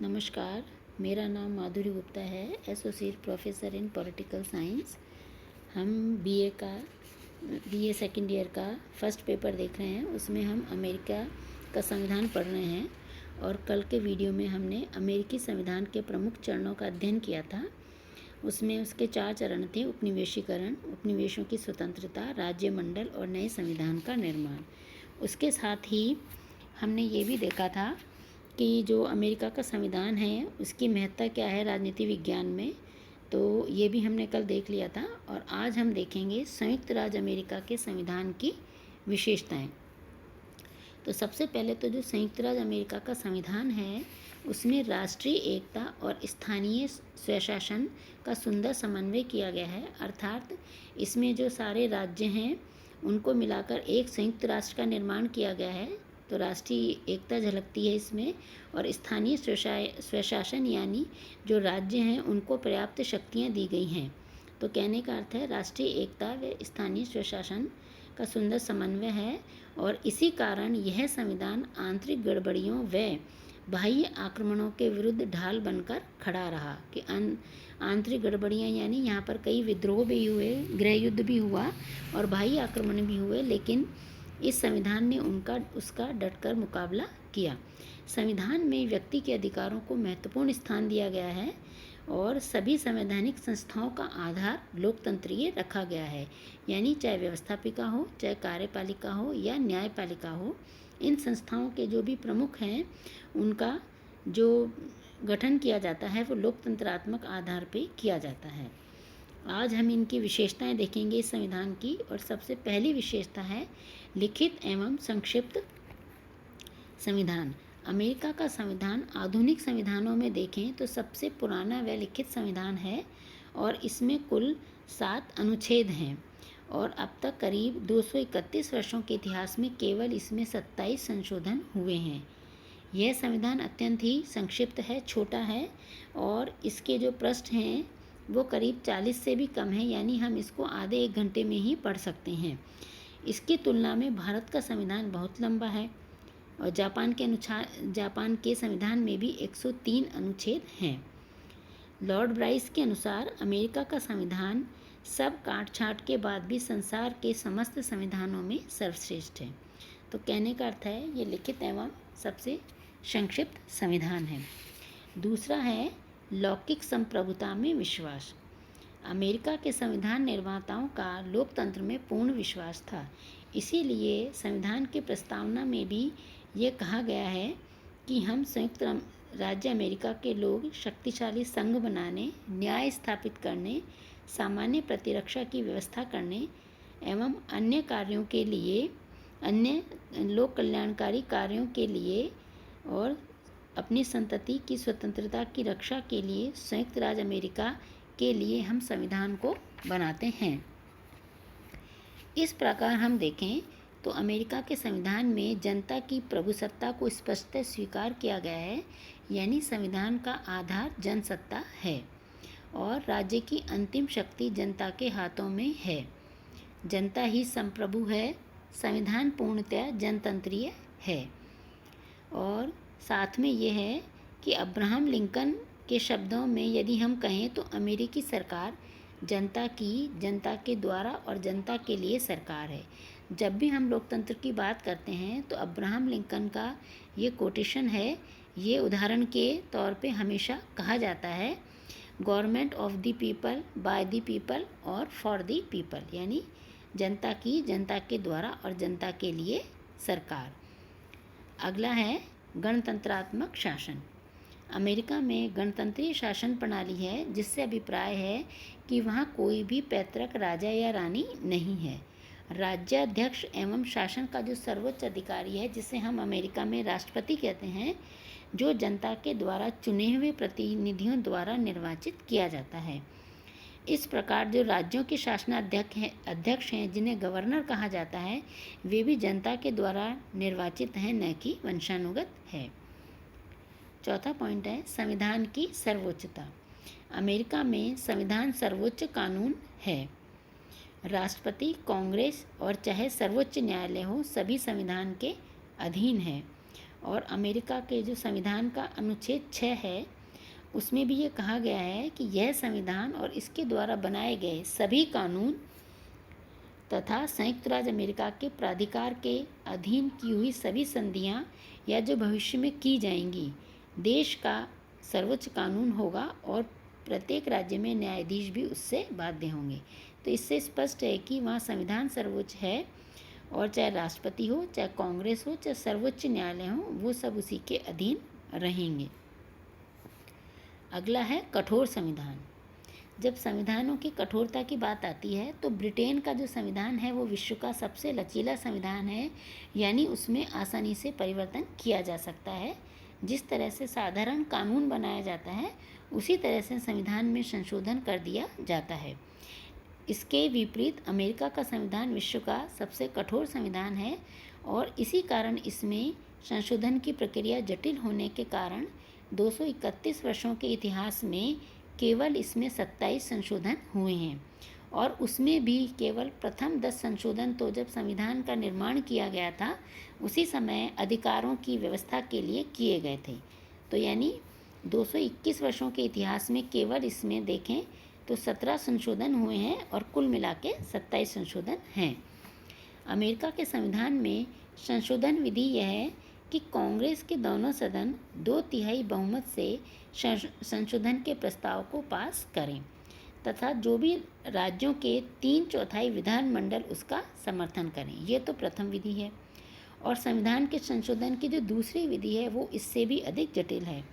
नमस्कार, मेरा नाम माधुरी गुप्ता है, associate professor in political science. हम बीए सेकेंड ईयर का फर्स्ट पेपर देख रहे हैं। उसमें हम अमेरिका का संविधान पढ़ रहे हैं और कल के वीडियो में हमने अमेरिकी संविधान के प्रमुख चरणों का अध्ययन किया था। उसमें उसके 4 चरण थे: उपनिवेशीकरण, उपनिवेशों की स्वतंत्रता, राज्यमंडल और नए संविधान का निर्माण। उसके साथ ही हमने ये भी देखा था कि जो अमेरिका का संविधान है उसकी महत्ता क्या है राजनीति विज्ञान में, तो ये भी हमने कल देख लिया था। और आज हम देखेंगे संयुक्त राज्य अमेरिका के संविधान की विशेषताएं। तो सबसे पहले तो जो संयुक्त राज्य अमेरिका का संविधान है उसमें राष्ट्रीय एकता और स्थानीय स्वशासन का सुंदर समन्वय किया गया है। अर्थात इसमें जो सारे राज्य हैं उनको मिलाकर एक संयुक्त राष्ट्र का निर्माण किया गया है। तो राष्ट्रीय एकता झलकती है इसमें, और स्थानीय स्वशासन यानी जो राज्य हैं उनको पर्याप्त शक्तियाँ दी गई हैं। तो कहने का अर्थ है राष्ट्रीय एकता व स्थानीय स्वशासन का सुंदर समन्वय है, और इसी कारण यह संविधान आंतरिक गड़बड़ियों व बाह्य आक्रमणों के विरुद्ध ढाल बनकर खड़ा रहा। कि आंतरिक गड़बड़ियाँ यानी यहाँ पर कई विद्रोह भी हुए, गृह युद्ध भी हुआ और बाह्य आक्रमण भी हुए, लेकिन इस संविधान ने उसका डटकर मुकाबला किया। संविधान में व्यक्ति के अधिकारों को महत्वपूर्ण स्थान दिया गया है और सभी संवैधानिक संस्थाओं का आधार लोकतंत्रीय रखा गया है। यानी चाहे व्यवस्थापिका हो, चाहे कार्यपालिका हो या न्यायपालिका हो, इन संस्थाओं के जो भी प्रमुख हैं उनका जो गठन किया जाता है वो लोकतंत्रात्मक आधार पर किया जाता है। आज हम इनकी विशेषताएं देखेंगे इस संविधान की। और सबसे पहली विशेषता है लिखित एवं संक्षिप्त संविधान। अमेरिका का संविधान आधुनिक संविधानों में देखें तो सबसे पुराना व लिखित संविधान है और इसमें कुल 7 अनुच्छेद हैं और अब तक करीब 231 वर्षों के इतिहास में केवल इसमें 27 संशोधन हुए हैं। यह संविधान अत्यंत ही संक्षिप्त है, छोटा है, और इसके जो पृष्ठ हैं वो करीब 40 से भी कम है, यानी हम इसको आधे 1 घंटे में ही पढ़ सकते हैं। इसकी तुलना में भारत का संविधान बहुत लंबा है और जापान के संविधान में भी 103 अनुच्छेद हैं। लॉर्ड ब्राइस के अनुसार अमेरिका का संविधान सब काट छाँट के बाद भी संसार के समस्त संविधानों में सर्वश्रेष्ठ है। तो कहने का अर्थ है ये लिखित एवं सबसे संक्षिप्त संविधान है। दूसरा है लौकिक संप्रभुता में विश्वास। अमेरिका के संविधान निर्माताओं का लोकतंत्र में पूर्ण विश्वास था, इसीलिए संविधान की प्रस्तावना में भी ये कहा गया है कि हम संयुक्त राज्य अमेरिका के लोग शक्तिशाली संघ बनाने, न्याय स्थापित करने, सामान्य प्रतिरक्षा की व्यवस्था करने एवं अन्य कार्यों के लिए, अन्य लोक कल्याणकारी कार्यों के लिए और अपनी संतति की स्वतंत्रता की रक्षा के लिए संयुक्त राज्य अमेरिका के लिए हम संविधान को बनाते हैं। इस प्रकार हम देखें तो अमेरिका के संविधान में जनता की प्रभुसत्ता को स्पष्ट स्वीकार किया गया है, यानी संविधान का आधार जनसत्ता है और राज्य की अंतिम शक्ति जनता के हाथों में है। जनता ही संप्रभु है, संविधान पूर्णतः जनतंत्रीय है। और साथ में ये है कि अब्राहम लिंकन के शब्दों में यदि हम कहें तो अमेरिकी सरकार जनता की, जनता के द्वारा और जनता के लिए सरकार है। जब भी हम लोकतंत्र की बात करते हैं तो अब्राहम लिंकन का ये कोटेशन है, ये उदाहरण के तौर पे हमेशा कहा जाता है, government of the people, by the people और फॉर द पीपल, यानी जनता की, जनता के द्वारा और जनता के लिए सरकार। अगला है गणतंत्रात्मक शासन। अमेरिका में गणतंत्रीय शासन प्रणाली है जिससे अभिप्राय है कि वहाँ कोई भी पैतृक राजा या रानी नहीं है। राज्याध्यक्ष एवं शासन का जो सर्वोच्च अधिकारी है, जिसे हम अमेरिका में राष्ट्रपति कहते हैं, जो जनता के द्वारा चुने हुए प्रतिनिधियों द्वारा निर्वाचित किया जाता है। इस प्रकार जो राज्यों के शासनाध्यक्ष हैं जिन्हें गवर्नर कहा जाता है, वे भी जनता के द्वारा निर्वाचित हैं, न कि वंशानुगत है। चौथा पॉइंट है संविधान की सर्वोच्चता। अमेरिका में संविधान सर्वोच्च कानून है। राष्ट्रपति, कांग्रेस और चाहे सर्वोच्च न्यायालय हो, सभी संविधान के अधीन है और अमेरिका के जो संविधान का अनुच्छेद 6 है उसमें भी ये कहा गया है कि यह संविधान और इसके द्वारा बनाए गए सभी कानून तथा संयुक्त राज्य अमेरिका के प्राधिकार के अधीन की हुई सभी संधियां या जो भविष्य में की जाएंगी देश का सर्वोच्च कानून होगा और प्रत्येक राज्य में न्यायाधीश भी उससे बाध्य होंगे। तो इससे स्पष्ट है कि वहाँ संविधान सर्वोच्च है और चाहे राष्ट्रपति हो, चाहे कांग्रेस हो, चाहे सर्वोच्च न्यायालय हो, वो सब उसी के अधीन रहेंगे। अगला है कठोर संविधान। जब संविधानों की कठोरता की बात आती है तो ब्रिटेन का जो संविधान है वो विश्व का सबसे लचीला संविधान है, यानी उसमें आसानी से परिवर्तन किया जा सकता है। जिस तरह से साधारण कानून बनाया जाता है उसी तरह से संविधान में संशोधन कर दिया जाता है। इसके विपरीत अमेरिका का संविधान विश्व का सबसे कठोर संविधान है और इसी कारण इसमें संशोधन की प्रक्रिया जटिल होने के कारण 231 वर्षों के इतिहास में केवल इसमें 27 संशोधन हुए हैं और उसमें भी केवल प्रथम 10 संशोधन तो जब संविधान का निर्माण किया गया था उसी समय अधिकारों की व्यवस्था के लिए किए गए थे। तो यानी 221 वर्षों के इतिहास में केवल इसमें देखें तो 17 संशोधन हुए हैं और कुल मिला के 27 संशोधन हैं। अमेरिका के संविधान में संशोधन विधि यह है कि कांग्रेस के दोनों सदन 2/3 बहुमत से संशोधन के प्रस्ताव को पास करें तथा जो भी राज्यों के 3/4 विधानमंडल उसका समर्थन करें। ये तो प्रथम विधि है। और संविधान के संशोधन की जो दूसरी विधि है वो इससे भी अधिक जटिल है।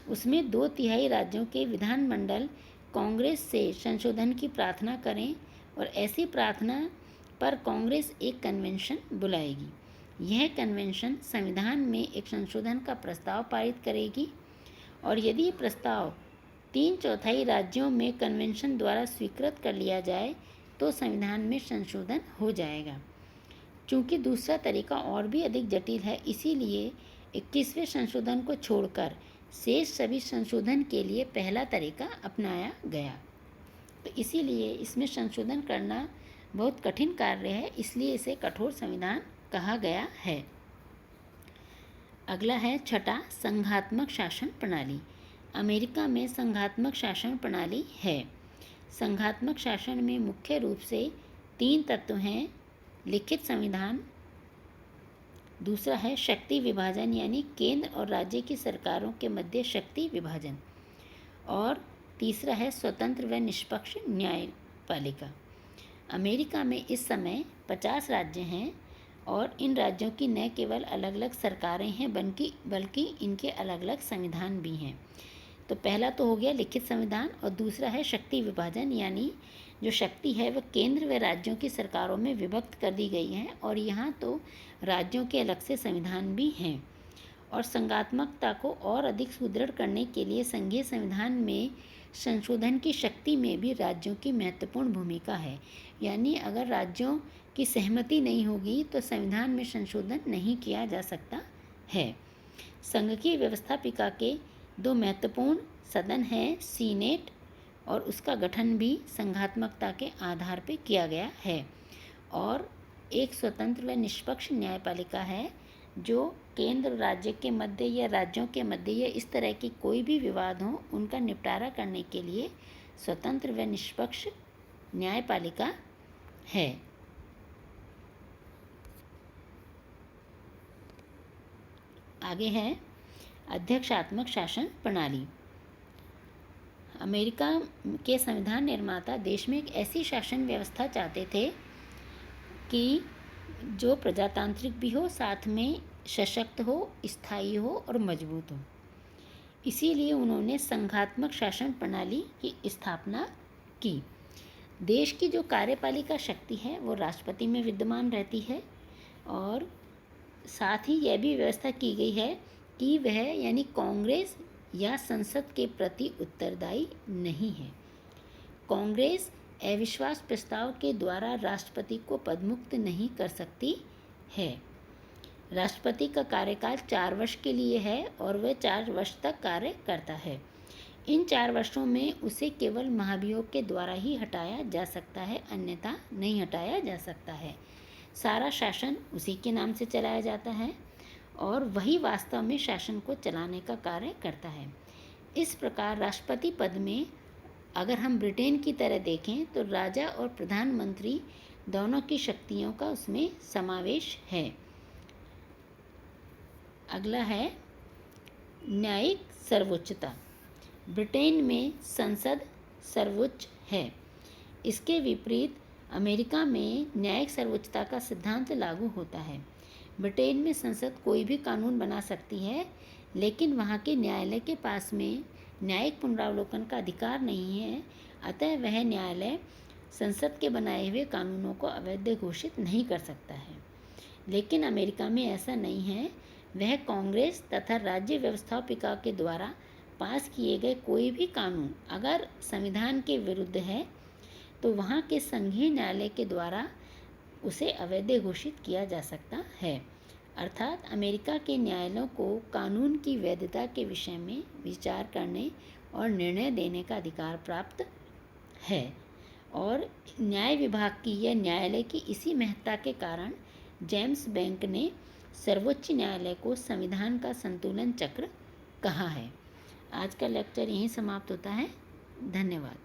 उसमें 2/3 राज्यों के विधानमंडल कांग्रेस से संशोधन की प्रार्थना करें और ऐसी प्रार्थना पर कांग्रेस एक कन्वेंशन बुलाएगी। यह कन्वेंशन संविधान में एक संशोधन का प्रस्ताव पारित करेगी और यदि ये प्रस्ताव 3/4 राज्यों में कन्वेंशन द्वारा स्वीकृत कर लिया जाए तो संविधान में संशोधन हो जाएगा। चूँकि दूसरा तरीका और भी अधिक जटिल है इसीलिए 21वें संशोधन को छोड़कर शेष सभी संशोधन के लिए पहला तरीका अपनाया गया। तो इसीलिए इसमें संशोधन करना बहुत कठिन कार्य है, इसलिए इसे कठोर संविधान कहा गया है। अगला है छठा, संघात्मक शासन प्रणाली। अमेरिका में संघात्मक शासन प्रणाली है। संघात्मक शासन में मुख्य रूप से 3 तत्व हैं। लिखित संविधान, दूसरा है शक्ति विभाजन यानी केंद्र और राज्य की सरकारों के मध्य शक्ति विभाजन, और तीसरा है स्वतंत्र व निष्पक्ष न्यायपालिका। अमेरिका में इस समय 50 राज्य हैं और इन राज्यों की न केवल अलग अलग सरकारें हैं बल्कि इनके अलग अलग संविधान भी हैं। तो पहला तो हो गया लिखित संविधान और दूसरा है शक्ति विभाजन, यानी जो शक्ति है वह केंद्र व राज्यों की सरकारों में विभक्त कर दी गई है और यहाँ तो राज्यों के अलग से संविधान भी हैं। और संघात्मकता को और अधिक सुदृढ़ करने के लिए संघीय संविधान में संशोधन की शक्ति में भी राज्यों की महत्वपूर्ण भूमिका है, यानी अगर राज्यों की सहमति नहीं होगी तो संविधान में संशोधन नहीं किया जा सकता है। संघ की व्यवस्थापिका के 2 महत्वपूर्ण सदन हैं, सीनेट, और उसका गठन भी संघात्मकता के आधार पर किया गया है, और एक स्वतंत्र व निष्पक्ष न्यायपालिका है जो केंद्र राज्य के मध्य या राज्यों के मध्य या इस तरह की कोई भी विवाद हो उनका निपटारा करने के लिए स्वतंत्र व निष्पक्ष न्यायपालिका है। आगे है अध्यक्षात्मक शासन प्रणाली। अमेरिका के संविधान निर्माता देश में एक ऐसी शासन व्यवस्था चाहते थे कि जो प्रजातांत्रिक भी हो, साथ में सशक्त हो, स्थायी हो और मजबूत हो। इसीलिए उन्होंने संघात्मक शासन प्रणाली की स्थापना की। देश की जो कार्यपालिका शक्ति है वो राष्ट्रपति में विद्यमान रहती है और साथ ही यह भी व्यवस्था की गई है कि वह यानी कांग्रेस या संसद के प्रति उत्तरदायी नहीं है। कांग्रेस अविश्वास प्रस्ताव के द्वारा राष्ट्रपति को पदमुक्त नहीं कर सकती है। राष्ट्रपति का कार्यकाल 4 वर्ष के लिए है और वह 4 वर्ष तक कार्य करता है। इन 4 वर्षों में उसे केवल महाभियोग के द्वारा ही हटाया जा सकता है, अन्यथा नहीं हटाया जा सकता है। सारा शासन उसी के नाम से चलाया जाता है और वही वास्तव में शासन को चलाने का कार्य करता है। इस प्रकार राष्ट्रपति पद में अगर हम ब्रिटेन की तरह देखें तो राजा और प्रधानमंत्री दोनों की शक्तियों का उसमें समावेश है। अगला है न्यायिक सर्वोच्चता। ब्रिटेन में संसद सर्वोच्च है। इसके विपरीत अमेरिका में न्यायिक सर्वोच्चता का सिद्धांत लागू होता है। ब्रिटेन में संसद कोई भी कानून बना सकती है, लेकिन वहाँ के न्यायालय के पास में न्यायिक पुनरावलोकन का अधिकार नहीं है। अतः वह न्यायालय संसद के बनाए हुए कानूनों को अवैध घोषित नहीं कर सकता है। लेकिन अमेरिका में ऐसा नहीं है। वह कांग्रेस तथा राज्य व्यवस्थापिका के द्वारा पास किए गए कोई भी कानून अगर संविधान के विरुद्ध है तो वहाँ के संघीय न्यायालय के द्वारा उसे अवैध घोषित किया जा सकता है। अर्थात अमेरिका के न्यायालयों को कानून की वैधता के विषय में विचार करने और निर्णय देने का अधिकार प्राप्त है। और न्याय विभाग की या न्यायालय की इसी महत्ता के कारण जेम्स बैंक ने सर्वोच्च न्यायालय को संविधान का संतुलन चक्र कहा है। आज का लेक्चर यहीं समाप्त होता है। धन्यवाद।